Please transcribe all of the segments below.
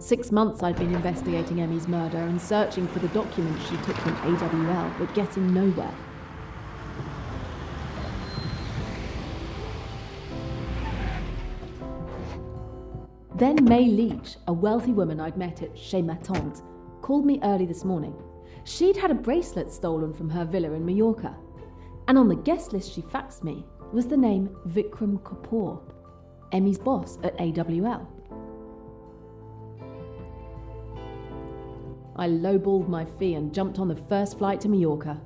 6 months I'd been investigating Emmy's murder and searching for the documents she took from AWL, but getting nowhere. Then May Leach, a wealthy woman I'd met at Chez Ma Tante, called me early this morning. She'd had a bracelet stolen from her villa in Mallorca, and on the guest list she faxed me was the name Vikram Kapoor, Emmy's boss at AWL. I lowballed my fee and jumped on the first flight to Mallorca.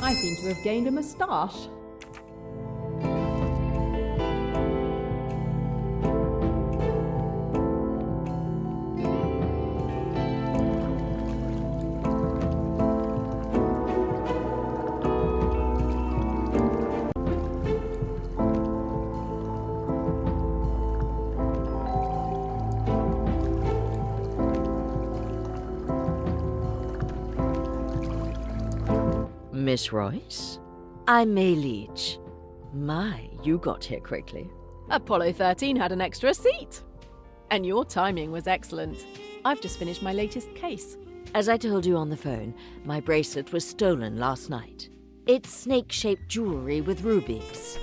I seem to have gained a moustache. Miss Royce? I'm May Leach. My, you got here quickly. Apollo 13 had an extra seat. And your timing was excellent. I've just finished my latest case. As I told you on the phone, my bracelet was stolen last night. It's snake-shaped jewelry with rubies.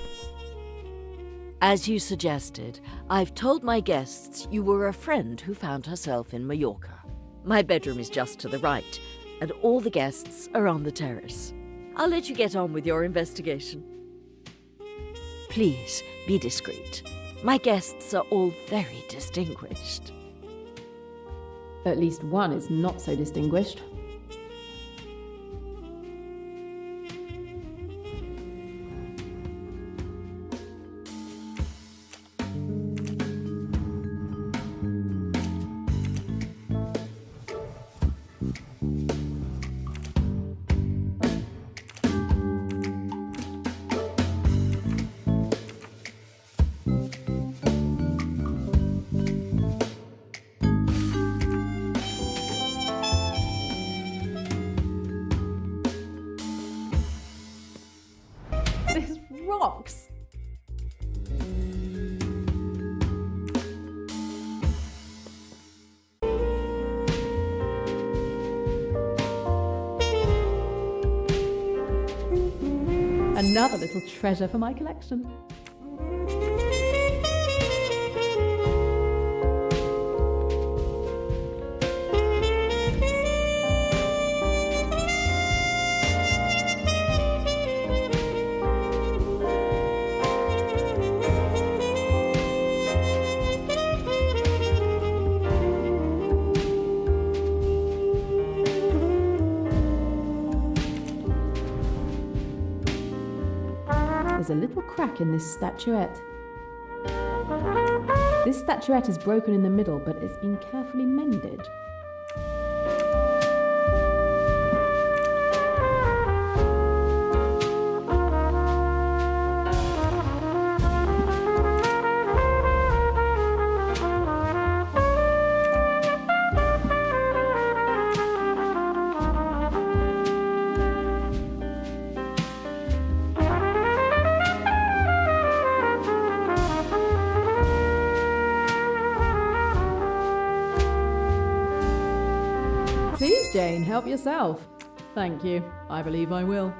As you suggested, I've told my guests you were a friend who found herself in Mallorca. My bedroom is just to the right, and all the guests are on the terrace. I'll let you get on with your investigation. Please, be discreet. My guests are all very distinguished. At least one is not so distinguished. This rocks! Another little treasure for my collection. There's a little crack in this statuette. This statuette is broken in the middle, but it's been carefully mended. Please, Jane, help yourself. Thank you. I believe I will.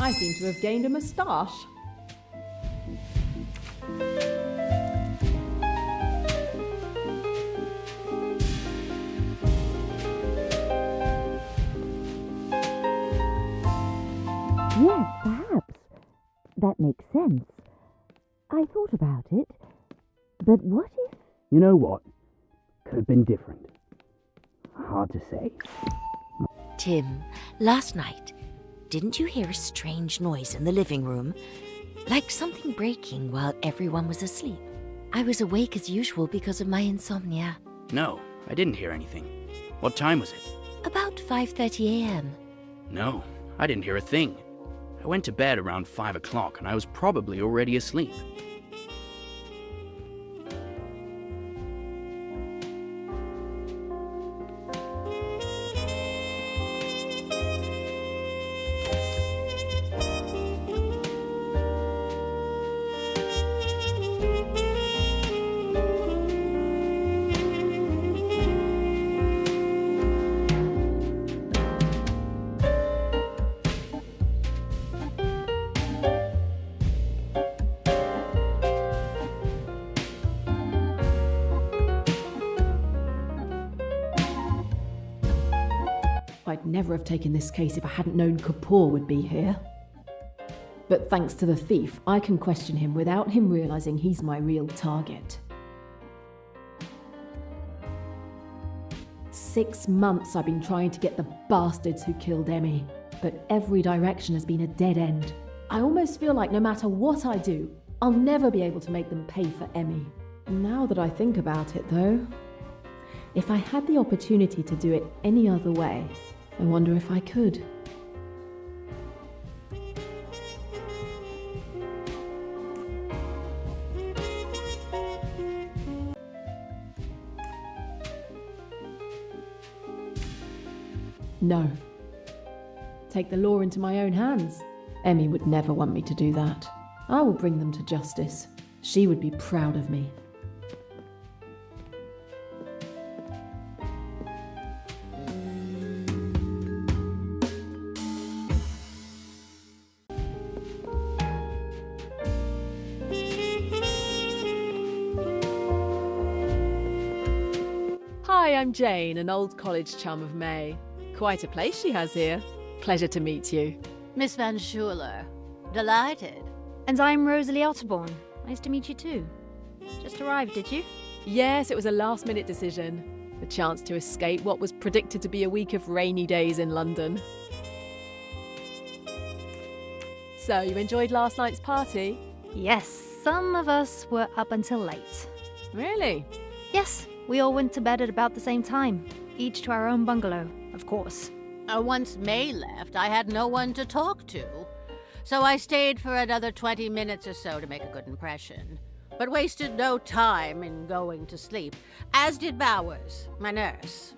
I seem to have gained a moustache. Yes, perhaps. That makes sense. I thought about it. But what if... You know what? Could have been different. Hard to say. Tim, last night, didn't you hear a strange noise in the living room? Like something breaking while everyone was asleep. I was awake as usual because of my insomnia. No, I didn't hear anything. What time was it? About 5:30 a.m. No, I didn't hear a thing. I went to bed around 5 o'clock and I was probably already asleep. I'd never have taken this case if I hadn't known Kapoor would be here. But thanks to the thief, I can question him without him realising he's my real target. 6 months I've been trying to get the bastards who killed Emmy, but every direction has been a dead end. I almost feel like no matter what I do, I'll never be able to make them pay for Emmy. Now that I think about it though, if I had the opportunity to do it any other way, I wonder if I could. No. Take the law into my own hands. Emmy would never want me to do that. I will bring them to justice. She would be proud of me. Hi, I'm Jane, an old college chum of May. Quite a place she has here. Pleasure to meet you. Miss Van Schuler. Delighted. And I'm Rosalie Otterborn. Nice to meet you too. Just arrived, did you? Yes, it was a last-minute decision. The chance to escape what was predicted to be a week of rainy days in London. So, you enjoyed last night's party? Yes, some of us were up until late. Really? Yes, we all went to bed at about the same time. Each to our own bungalow, of course. Once May left, I had no one to talk to. So I stayed for another 20 minutes or so to make a good impression. But wasted no time in going to sleep, as did Bowers, my nurse.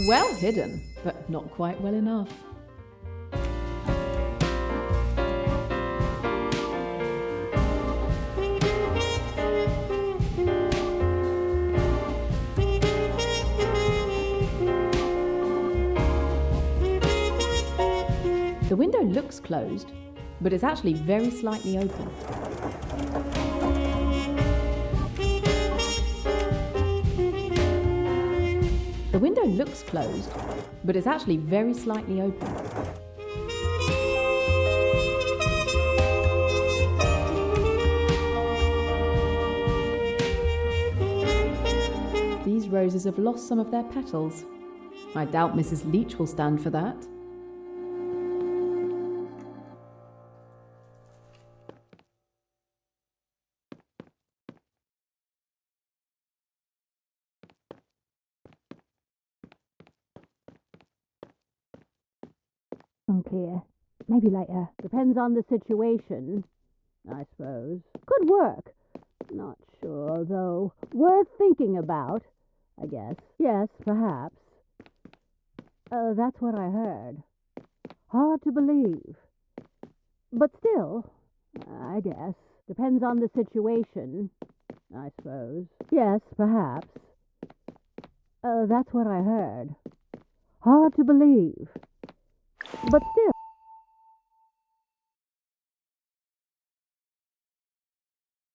Well hidden, but not quite well enough. The window looks closed, but it's actually very slightly open. The window looks closed, but it's actually very slightly open. These roses have lost some of their petals. I doubt Mrs. Leach will stand for that. Unclear. Maybe later. Depends on the situation, I suppose. Could work. Not sure, though. Worth thinking about, I guess. Yes, perhaps. That's what I heard. Hard to believe. But still, I guess. Depends on the situation, I suppose. Yes, perhaps. That's what I heard. Hard to believe. But still.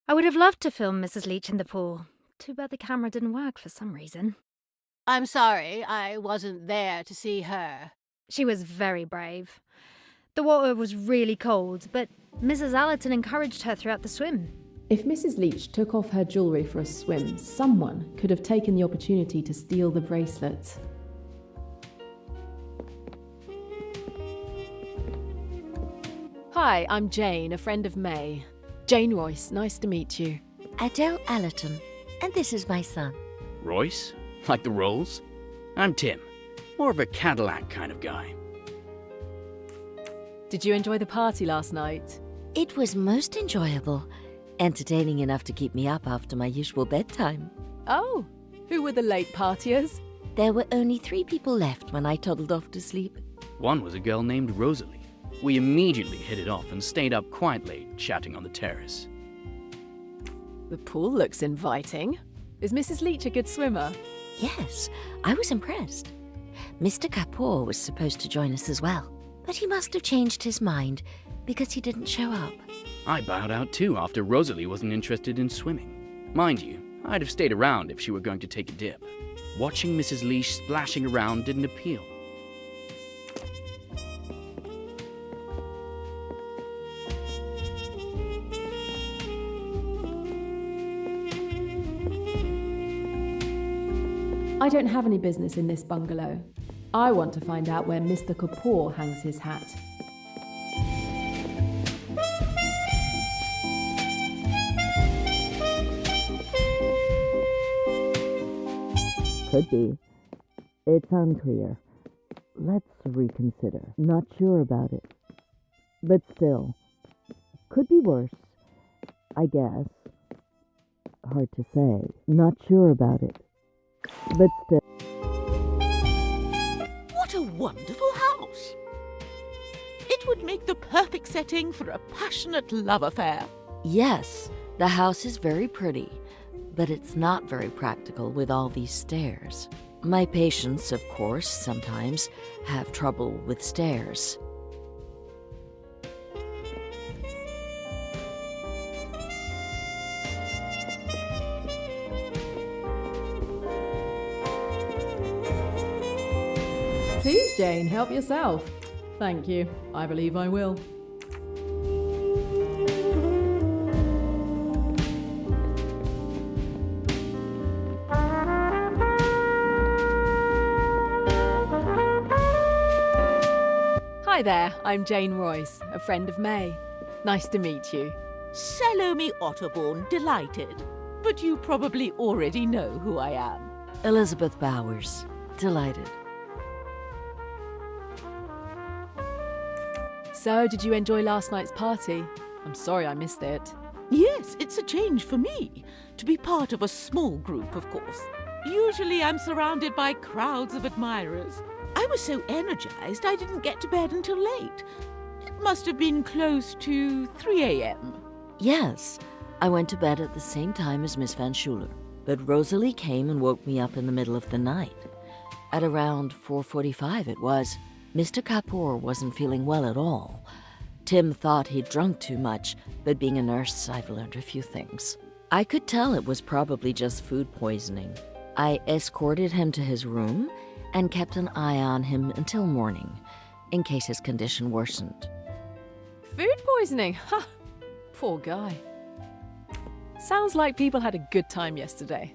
I would have loved to film Mrs. Leach in the pool. Too bad the camera didn't work for some reason. I'm sorry, I wasn't there to see her. She was very brave. The water was really cold, but Mrs. Allerton encouraged her throughout the swim. If Mrs. Leach took off her jewellery for a swim, someone could have taken the opportunity to steal the bracelet. Hi, I'm Jane, a friend of May. Jane Royce, nice to meet you. Adele Allerton, and this is my son. Royce? Like the Rolls? I'm Tim. More of a Cadillac kind of guy. Did you enjoy the party last night? It was most enjoyable. Entertaining enough to keep me up after my usual bedtime. Oh, who were the late partiers? There were only 3 people left when I toddled off to sleep. One was a girl named Rosalie. We immediately hit it off and stayed up quite late, chatting on the terrace. The pool looks inviting. Is Mrs. Leach a good swimmer? Yes, I was impressed. Mr. Kapoor was supposed to join us as well, but he must have changed his mind because he didn't show up. I bowed out too after Rosalie wasn't interested in swimming. Mind you, I'd have stayed around if she were going to take a dip. Watching Mrs. Leach splashing around didn't appeal. I don't have any business in this bungalow. I want to find out where Mr. Kapoor hangs his hat. Could be. It's unclear. Let's reconsider. Not sure about it. But still, could be worse, I guess. Hard to say. Not sure about it. But still. What a wonderful house! It would make the perfect setting for a passionate love affair. Yes, the house is very pretty, but it's not very practical with all these stairs. My patients, of course, sometimes have trouble with stairs. Please, Jane, help yourself. Thank you. I believe I will. Hi there, I'm Jane Royce, a friend of May. Nice to meet you. Salome Otterbourne, delighted. But you probably already know who I am. Elizabeth Bowers, delighted. So, did you enjoy last night's party? I'm sorry I missed it. Yes, it's a change for me. To be part of a small group, of course. Usually I'm surrounded by crowds of admirers. I was so energized I didn't get to bed until late. It must have been close to 3 a.m. Yes, I went to bed at the same time as Miss Van Schuler, but Rosalie came and woke me up in the middle of the night. At around 4:45 it was. Mr. Kapoor wasn't feeling well at all. Tim thought he'd drunk too much, but being a nurse, I've learned a few things. I could tell it was probably just food poisoning. I escorted him to his room and kept an eye on him until morning, in case his condition worsened. Food poisoning? Ha! Poor guy. Sounds like people had a good time yesterday.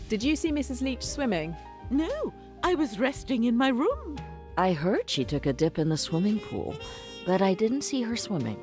Did you see Mrs. Leach swimming? No, I was resting in my room. I heard she took a dip in the swimming pool, but I didn't see her swimming.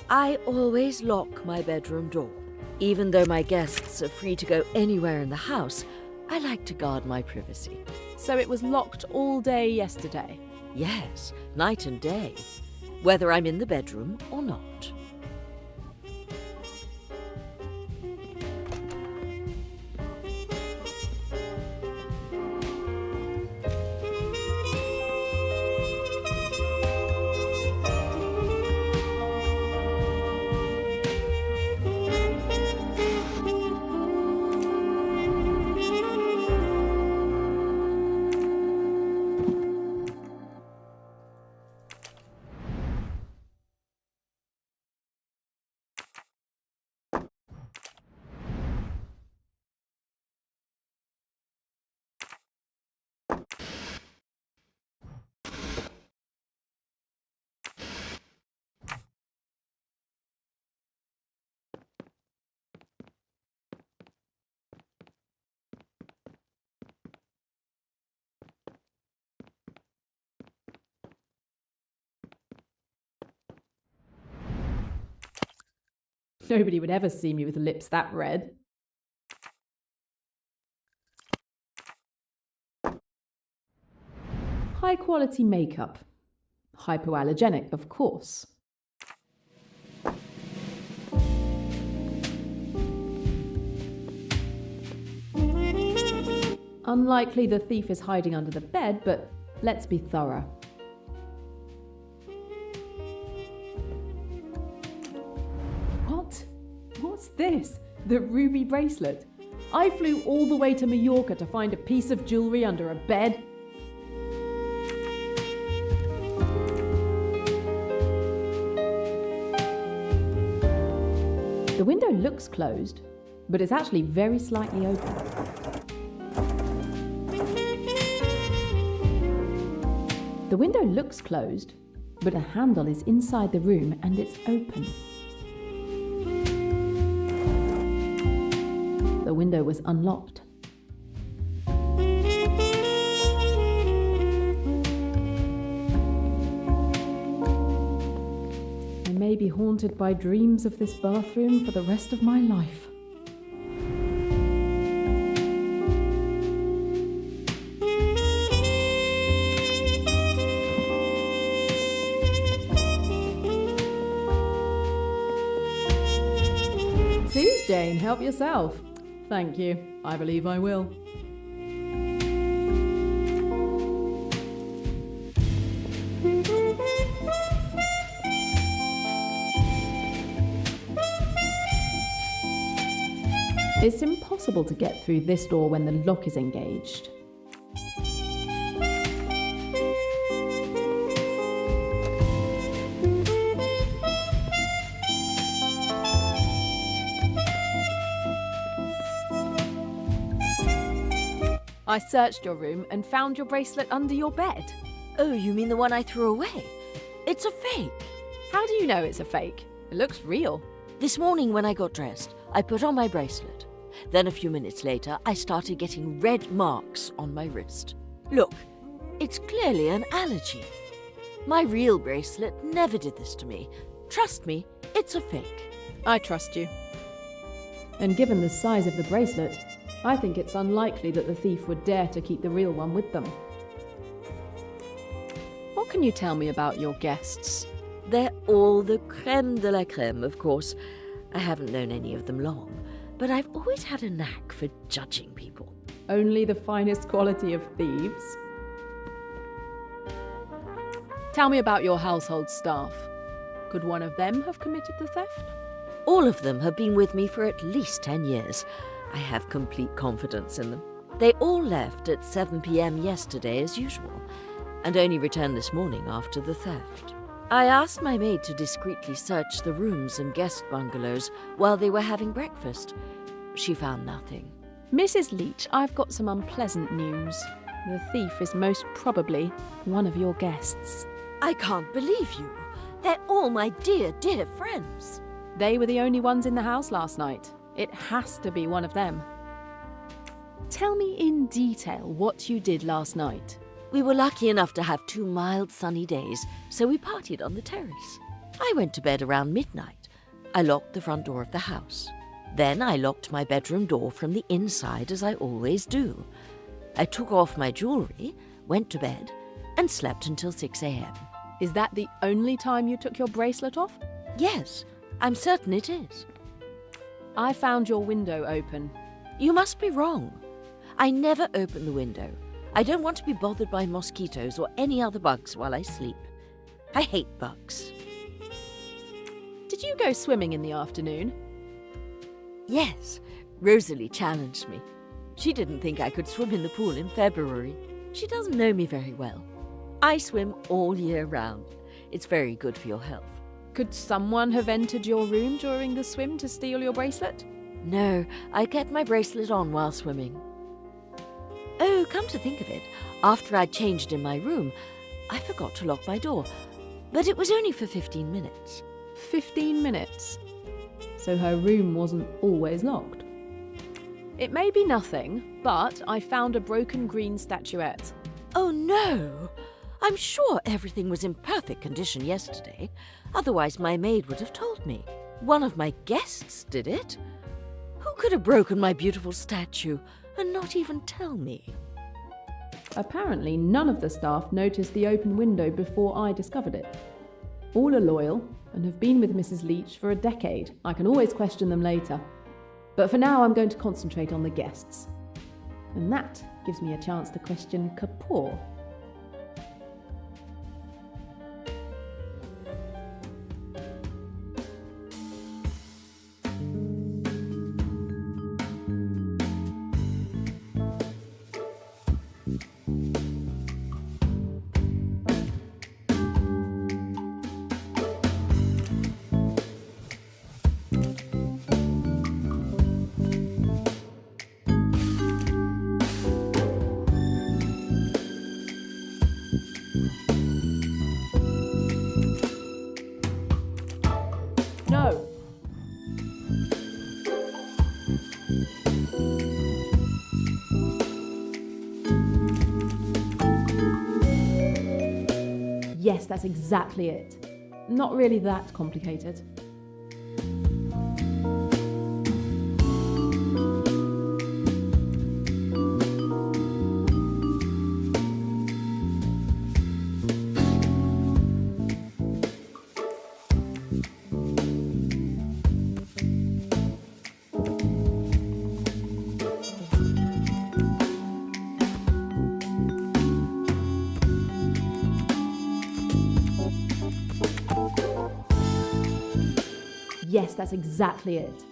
I always lock my bedroom door. Even though my guests are free to go anywhere in the house, I like to guard my privacy. So it was locked all day yesterday. Yes, night and day, whether I'm in the bedroom or not. Nobody would ever see me with lips that red. High quality makeup. Hypoallergenic, of course. Unlikely the thief is hiding under the bed, but let's be thorough. What? What's this? The ruby bracelet? I flew all the way to Mallorca to find a piece of jewellery under a bed. The window looks closed, but it's actually very slightly open. The window looks closed, but a handle is inside the room and it's open. The window was unlocked. I may be haunted by dreams of this bathroom for the rest of my life. Please, Jane, help yourself. Thank you. I believe I will. It's impossible to get through this door when the lock is engaged. I searched your room and found your bracelet under your bed. Oh, you mean the one I threw away? It's a fake. How do you know it's a fake? It looks real. This morning when I got dressed, I put on my bracelet. Then a few minutes later, I started getting red marks on my wrist. Look, it's clearly an allergy. My real bracelet never did this to me. Trust me, it's a fake. I trust you. And given the size of the bracelet, I think it's unlikely that the thief would dare to keep the real one with them. What can you tell me about your guests? They're all the crème de la crème, of course. I haven't known any of them long, but I've always had a knack for judging people. Only the finest quality of thieves. Tell me about your household staff. Could one of them have committed the theft? All of them have been with me for at least 10 years. I have complete confidence in them. They all left at 7 p.m. yesterday as usual, and only returned this morning after the theft. I asked my maid to discreetly search the rooms and guest bungalows while they were having breakfast. She found nothing. Mrs. Leach, I've got some unpleasant news. The thief is most probably one of your guests. I can't believe you. They're all my dear, dear friends. They were the only ones in the house last night. It has to be one of them. Tell me in detail what you did last night. We were lucky enough to have 2 mild sunny days, so we partied on the terrace. I went to bed around midnight. I locked the front door of the house. Then I locked my bedroom door from the inside, as I always do. I took off my jewellery, went to bed, and slept until 6 a.m. Is that the only time you took your bracelet off? Yes, I'm certain it is. I found your window open. You must be wrong. I never open the window. I don't want to be bothered by mosquitoes or any other bugs while I sleep. I hate bugs. Did you go swimming in the afternoon? Yes, Rosalie challenged me. She didn't think I could swim in the pool in February. She doesn't know me very well. I swim all year round. It's very good for your health. Could someone have entered your room during the swim to steal your bracelet? No, I kept my bracelet on while swimming. Oh, come to think of it, after I'd changed in my room, I forgot to lock my door. But it was only for 15 minutes. 15 minutes? So her room wasn't always locked. It may be nothing, but I found a broken green statuette. Oh no! I'm sure everything was in perfect condition yesterday. Otherwise my maid would have told me. One of my guests did it. Who could have broken my beautiful statue and not even tell me? Apparently none of the staff noticed the open window before I discovered it. All are loyal and have been with Mrs. Leach for a decade. I can always question them later. But for now I'm going to concentrate on the guests. And that gives me a chance to question Kapoor. No. Yes, that's exactly it. Not really that complicated. Yes, that's exactly it.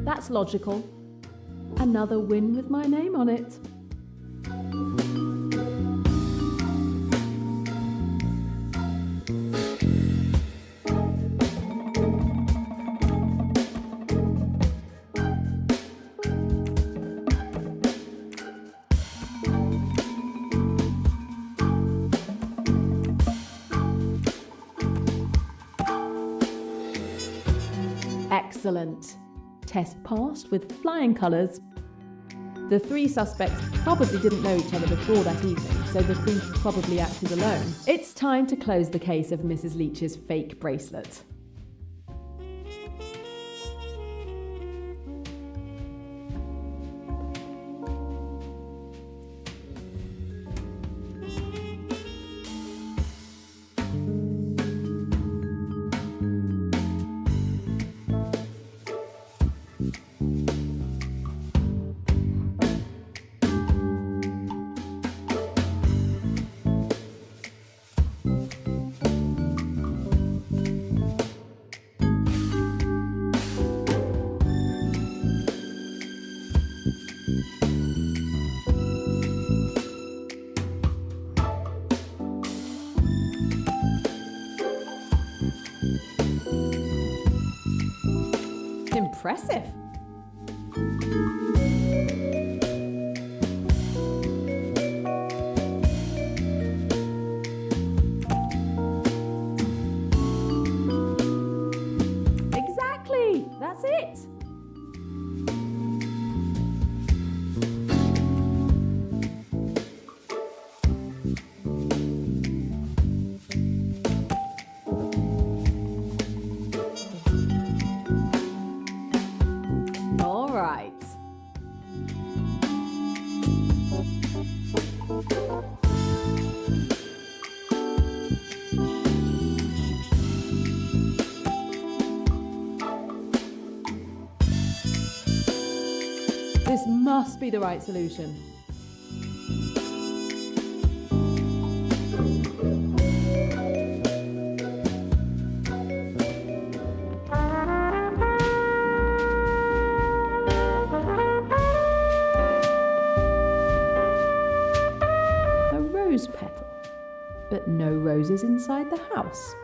That's logical. Another win with my name on it. Excellent. Test passed with flying colours. The three suspects probably didn't know each other before that evening, so the thief probably acted alone. It's time to close the case of Mrs. Leach's fake bracelet. Impressive. This must be the right solution. A rose petal, but no roses inside the house.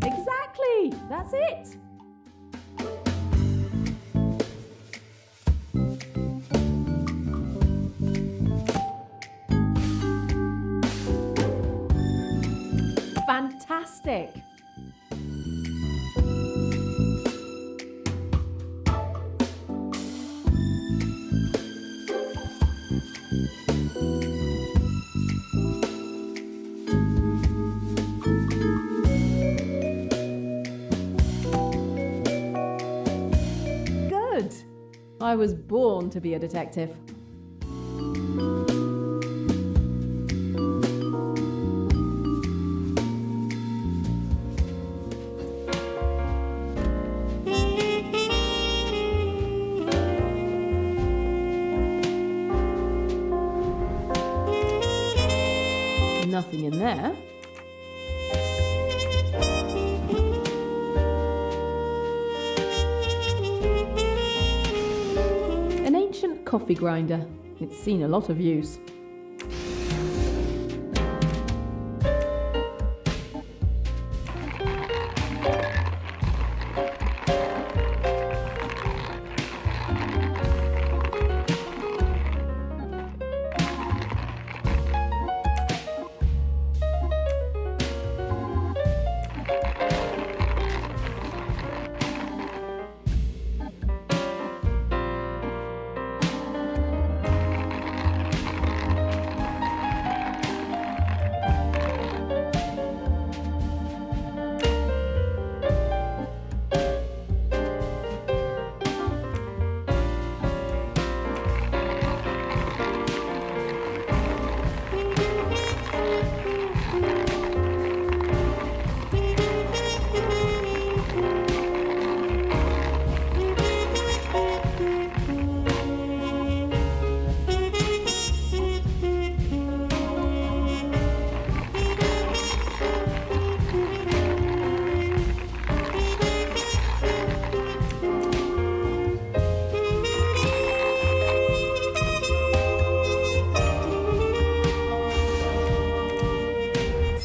Exactly! That's it! Fantastic! Good! I was born to be a detective. Nothing in there. An ancient coffee grinder. It's seen a lot of use.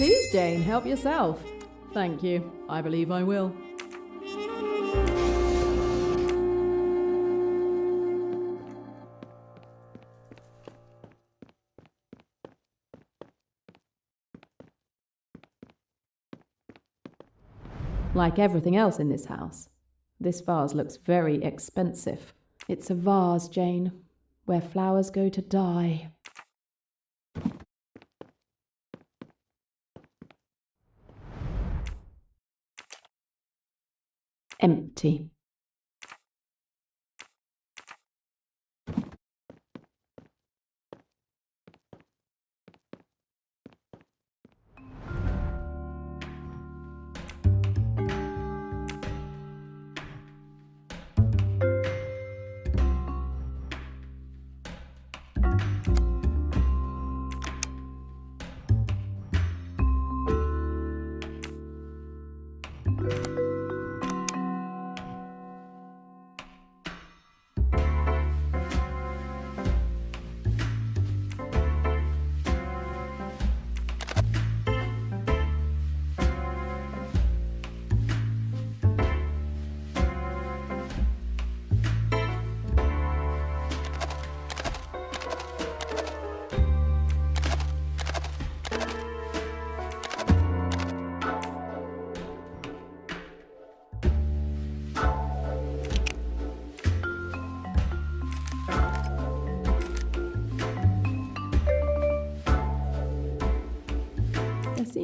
Please, Jane, help yourself. Thank you. I believe I will. Like everything else in this house, this vase looks very expensive. It's a vase, Jane, where flowers go to die. Empty.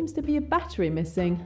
seems to be a battery missing.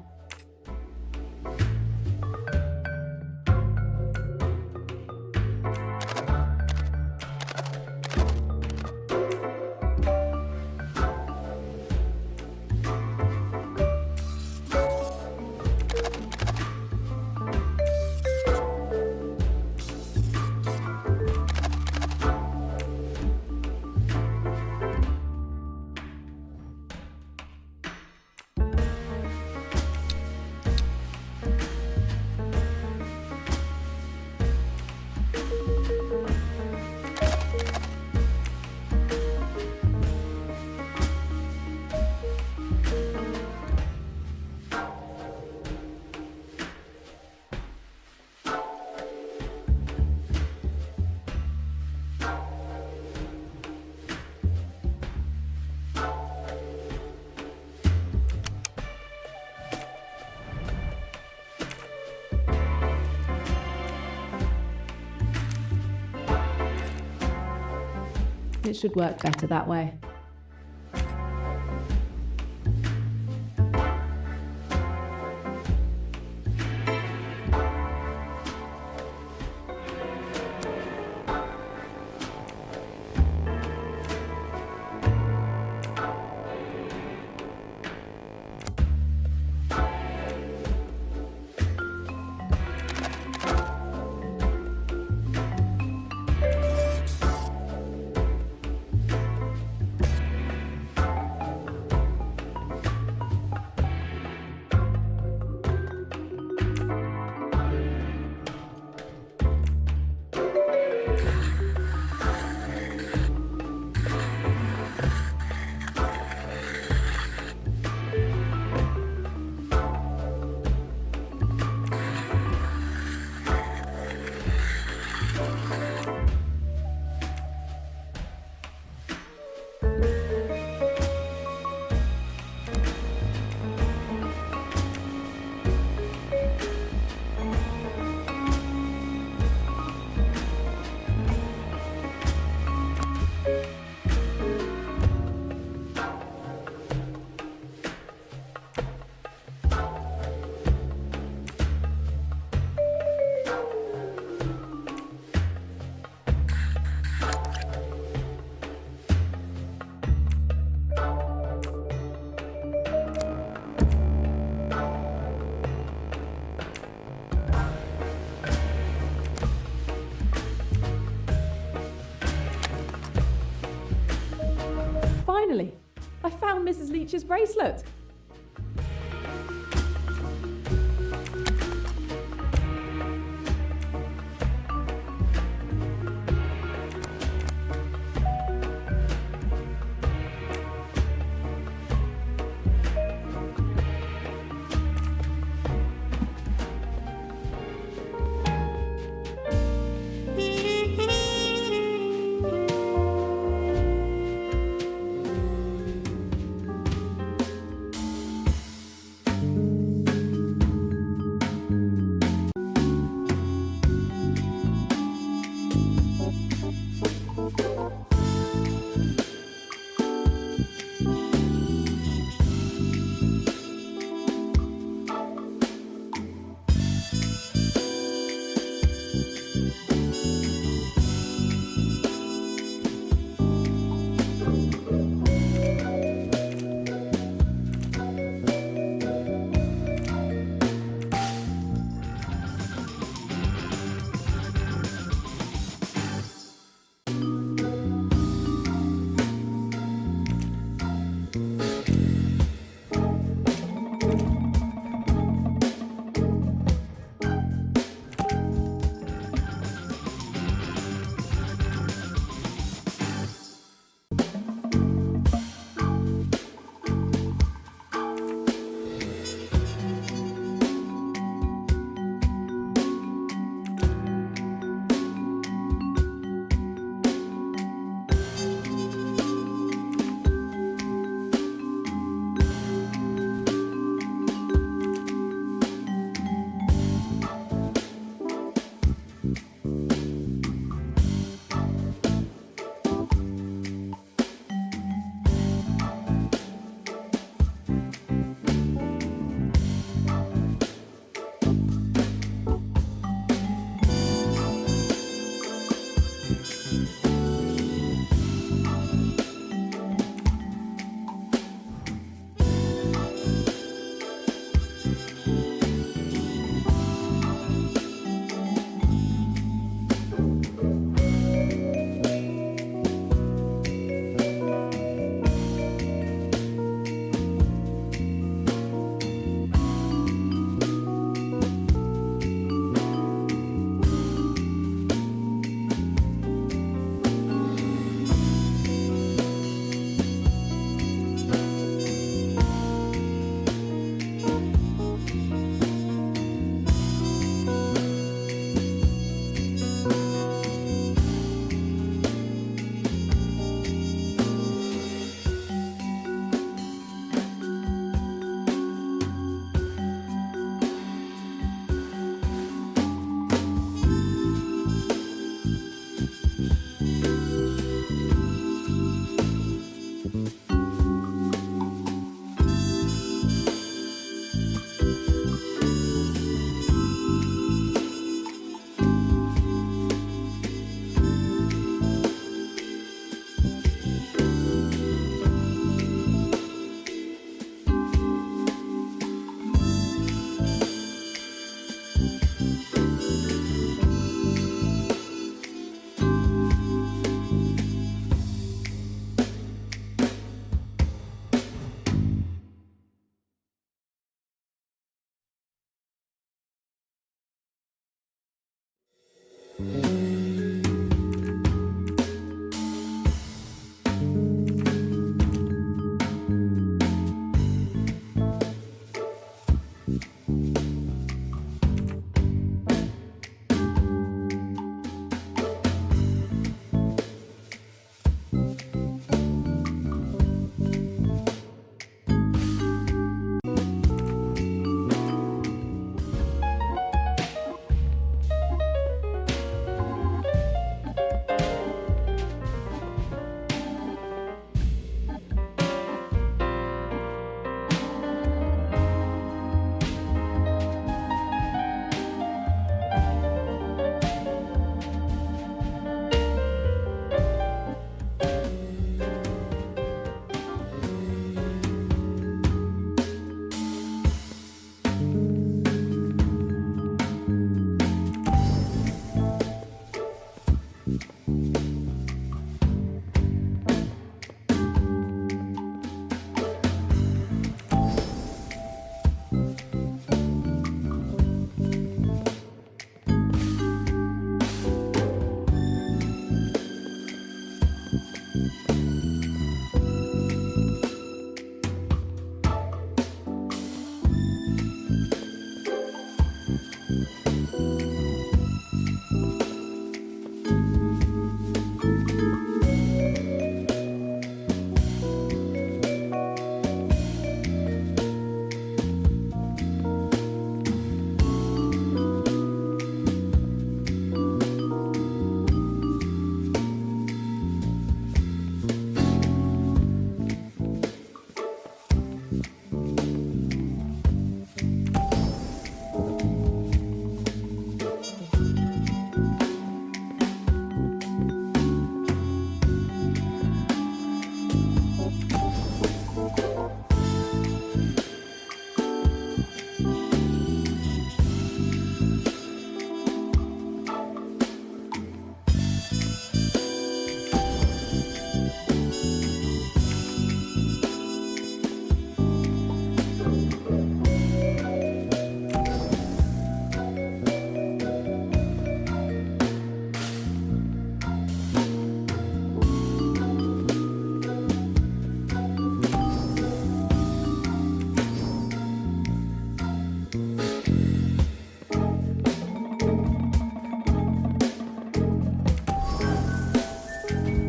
It should work better that way. Finally, I found Mrs. Leach's bracelet.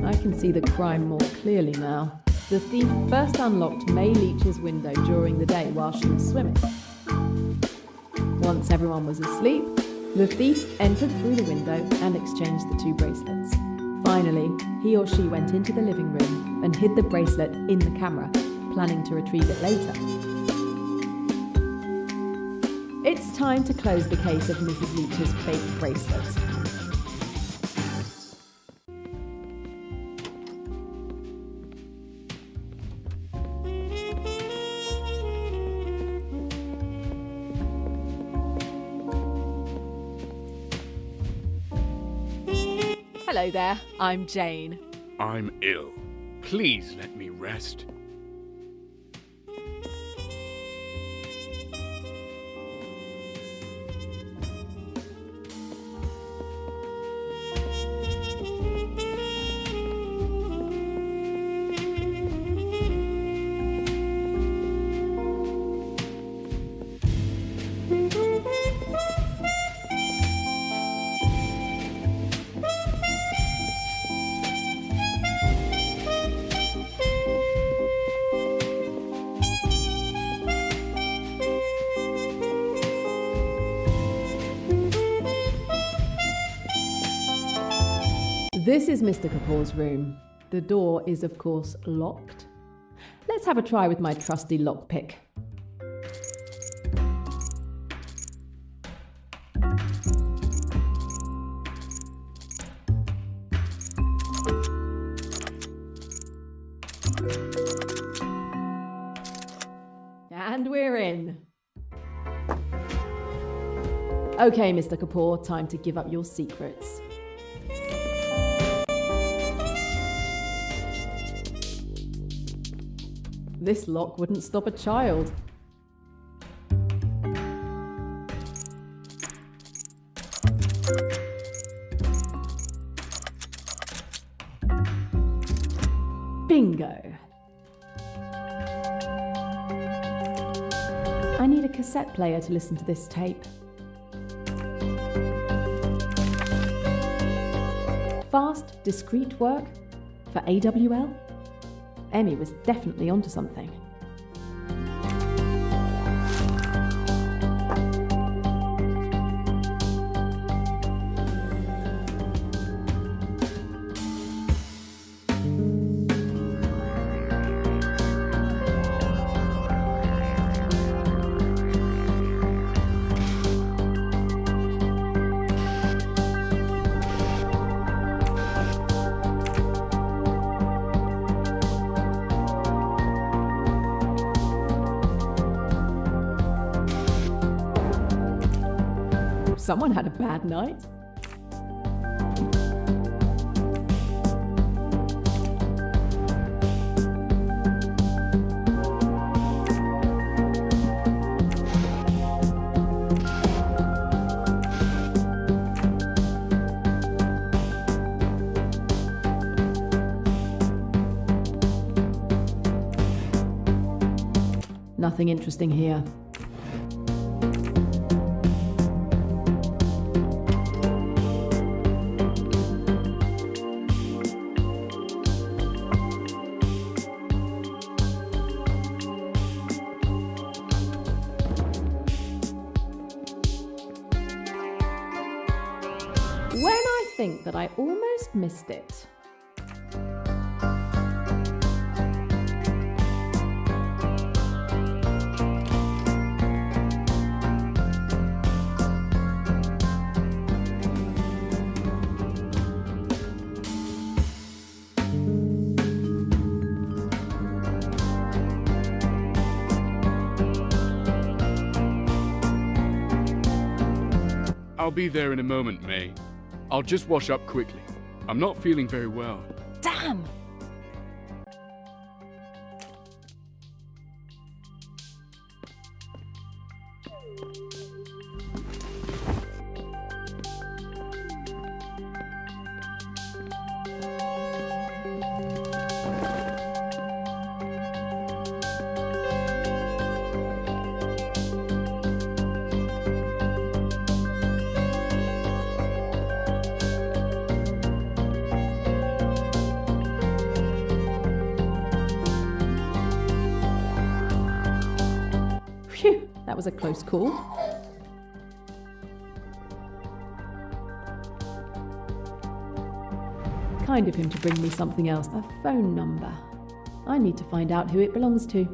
I can see the crime more clearly now. The thief first unlocked May Leach's window during the day while she was swimming. Once everyone was asleep, the thief entered through the window and exchanged the 2 bracelets. Finally, he or she went into the living room and hid the bracelet in the camera, planning to retrieve it later. It's time to close the case of Mrs. Leach's fake bracelets. Hello there, I'm Jane. I'm ill. Please let me rest. This is Mr. Kapoor's room. The door is, of course, locked. Let's have a try with my trusty lockpick. And we're in. Okay, Mr. Kapoor, time to give up your secrets. This lock wouldn't stop a child. Bingo. I need a cassette player to listen to this tape. Fast, discreet work for AWL? Emmy was definitely onto something. Someone had a bad night. Nothing interesting here. think that I almost missed it. I'll be there in a moment, May. I'll just wash up quickly. I'm not feeling very well. Damn! Phew, that was a close call. Kind of him to bring me something else. A phone number. I need to find out who it belongs to.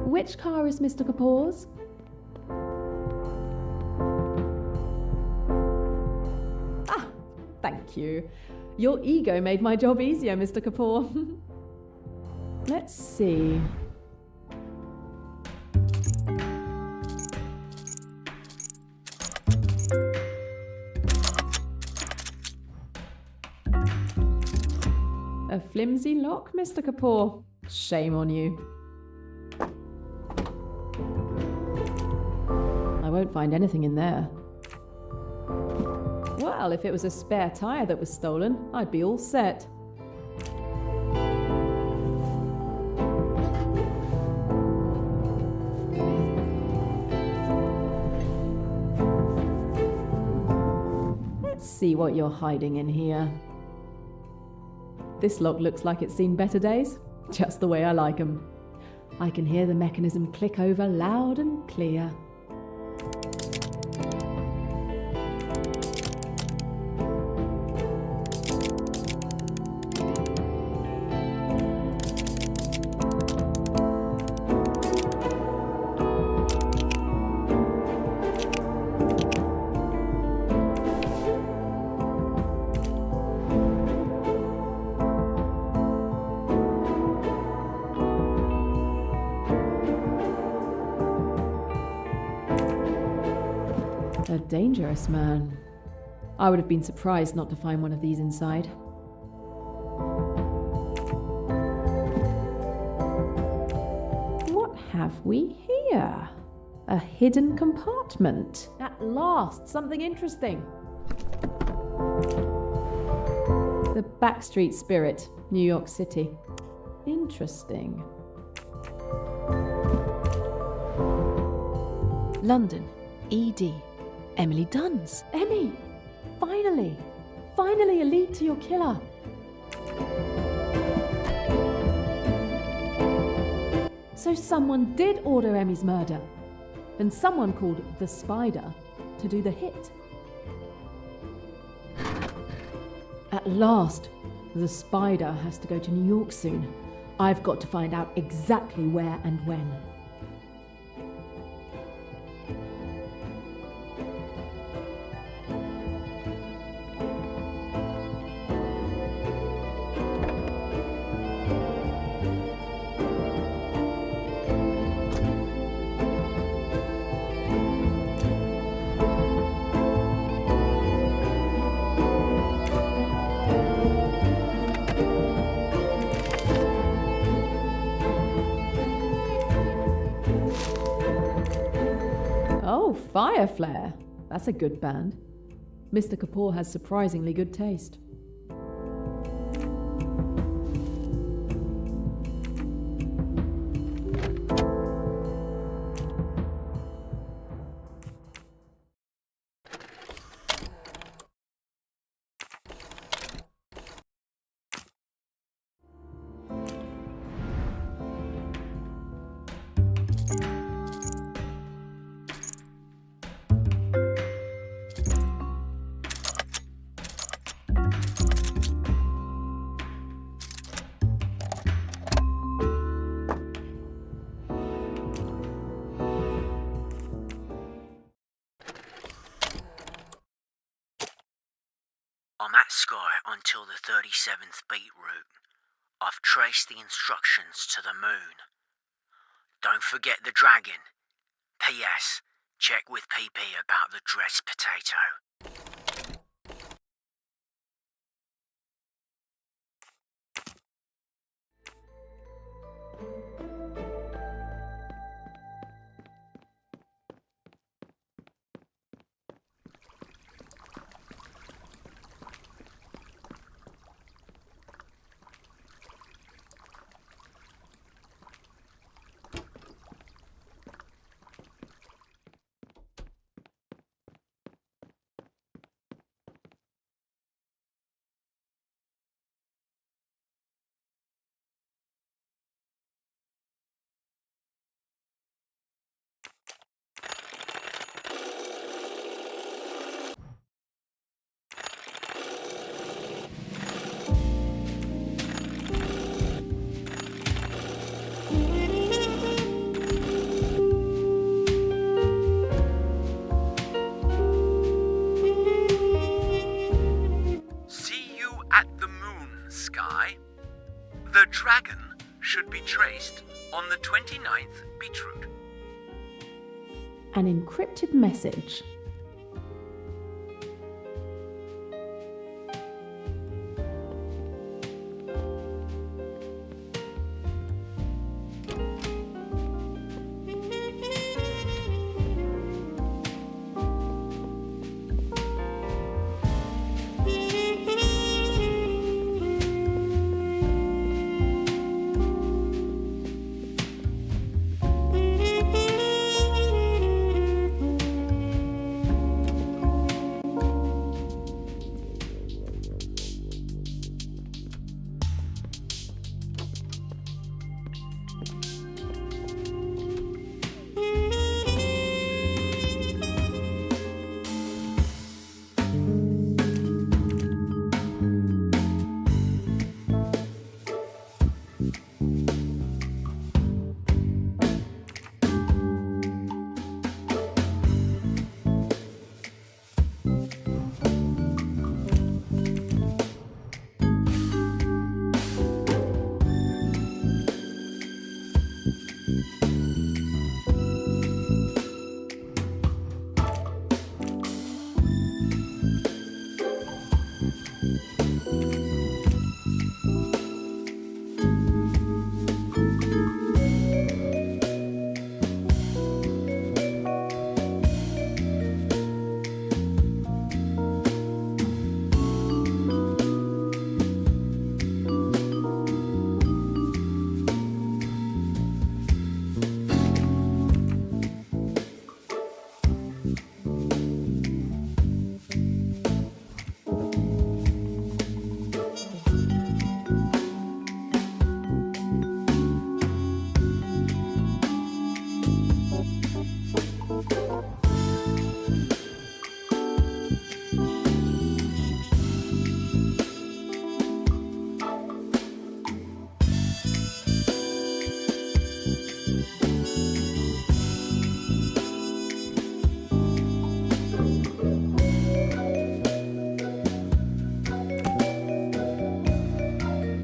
Which car is Mr. Kapoor's? Ah, thank you. Your ego made my job easier, Mr. Kapoor. Let's see. A flimsy lock, Mr. Kapoor. Shame on you. I won't find anything in there. Well, if it was a spare tyre that was stolen, I'd be all set. Let's see what you're hiding in here. This lock looks like it's seen better days, just the way I like 'em. I can hear the mechanism click over loud and clear. A dangerous man. I would have been surprised not to find one of these inside. What have we here? A hidden compartment. At last, something interesting. The Backstreet Spirit, New York City. Interesting. London, ED. Emily Dunn's. Emmy! Finally! Finally a lead to your killer. So someone did order Emmy's murder. And someone called the Spider to do the hit. At last, the Spider has to go to New York soon. I've got to find out exactly where and when. Oh, Fire Flare. That's a good band. Mr. Kapoor has surprisingly good taste. I'm at Sky until the 37th beat route. I've traced the instructions to the moon. Don't forget the dragon. P.S. Check with PP about the dressed potato. The dragon should be traced on the 29th beetroot. An encrypted message.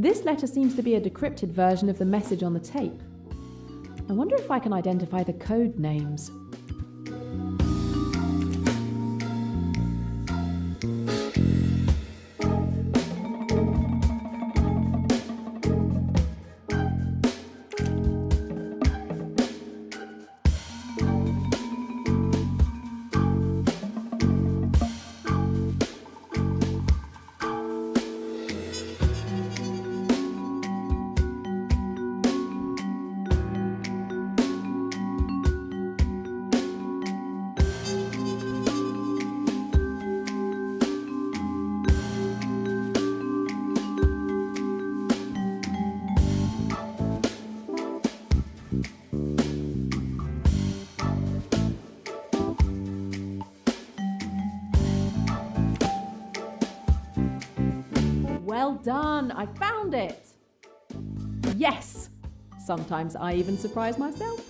This letter seems to be a decrypted version of the message on the tape. I wonder if I can identify the code names. Well done! I found it! Yes! Sometimes I even surprise myself.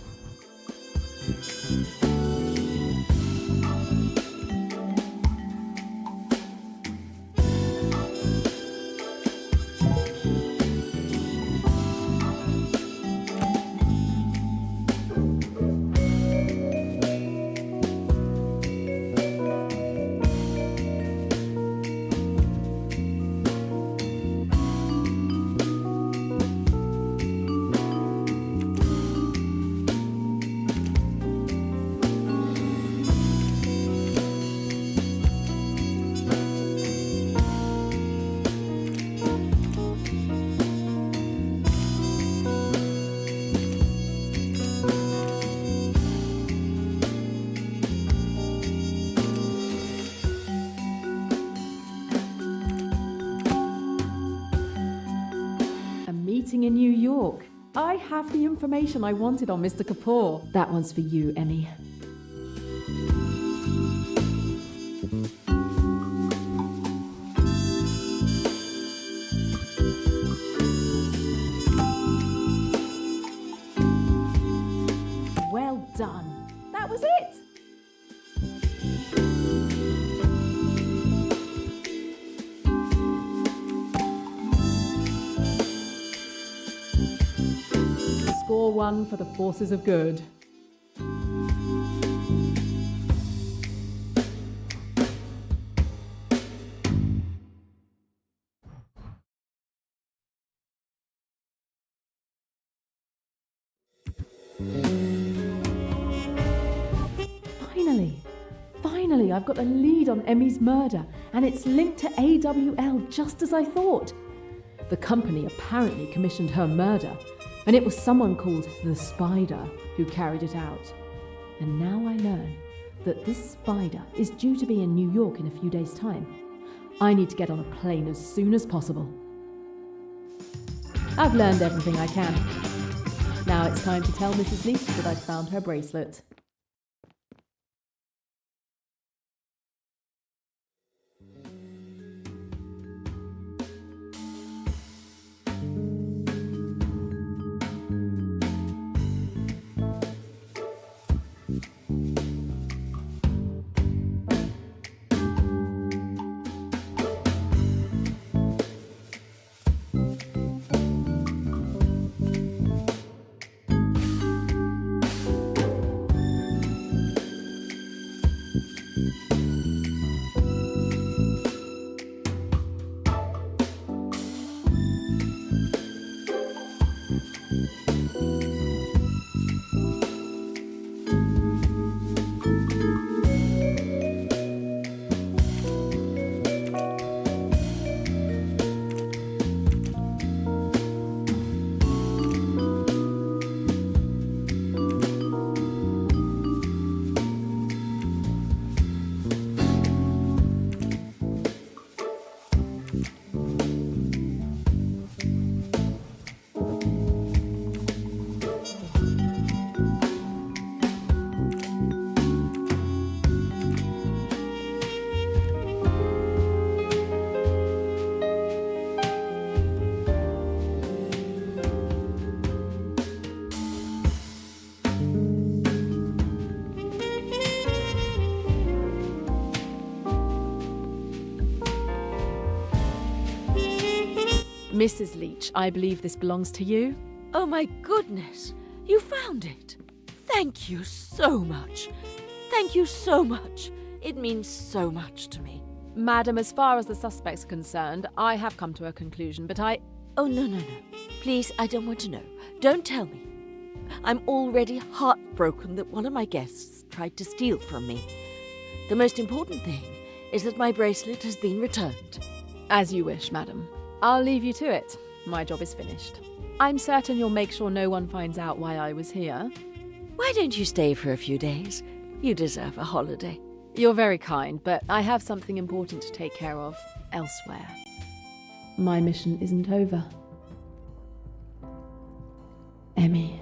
In New York. I have the information I wanted on Mr. Kapoor. That one's for you, Emmy. Well done. That was it. Score 1 for the forces of good. Finally, I've got a lead on Emmy's murder, and it's linked to AWL just as I thought. The company apparently commissioned her murder, and it was someone called the Spider who carried it out. And now I learn that this Spider is due to be in New York in a few days' time. I need to get on a plane as soon as possible. I've learned everything I can. Now it's time to tell Mrs. Leach that I've found her bracelet. Mrs. Leach, I believe this belongs to you. Oh my goodness! You found it! Thank you so much! Thank you so much! It means so much to me. Madam, as far as the suspects are concerned, I have come to a conclusion, but Oh, no. Please, I don't want to know. Don't tell me. I'm already heartbroken that one of my guests tried to steal from me. The most important thing is that my bracelet has been returned. As you wish, madam. I'll leave you to it. My job is finished. I'm certain you'll make sure no one finds out why I was here. Why don't you stay for a few days? You deserve a holiday. You're very kind, but I have something important to take care of elsewhere. My mission isn't over. Emmy.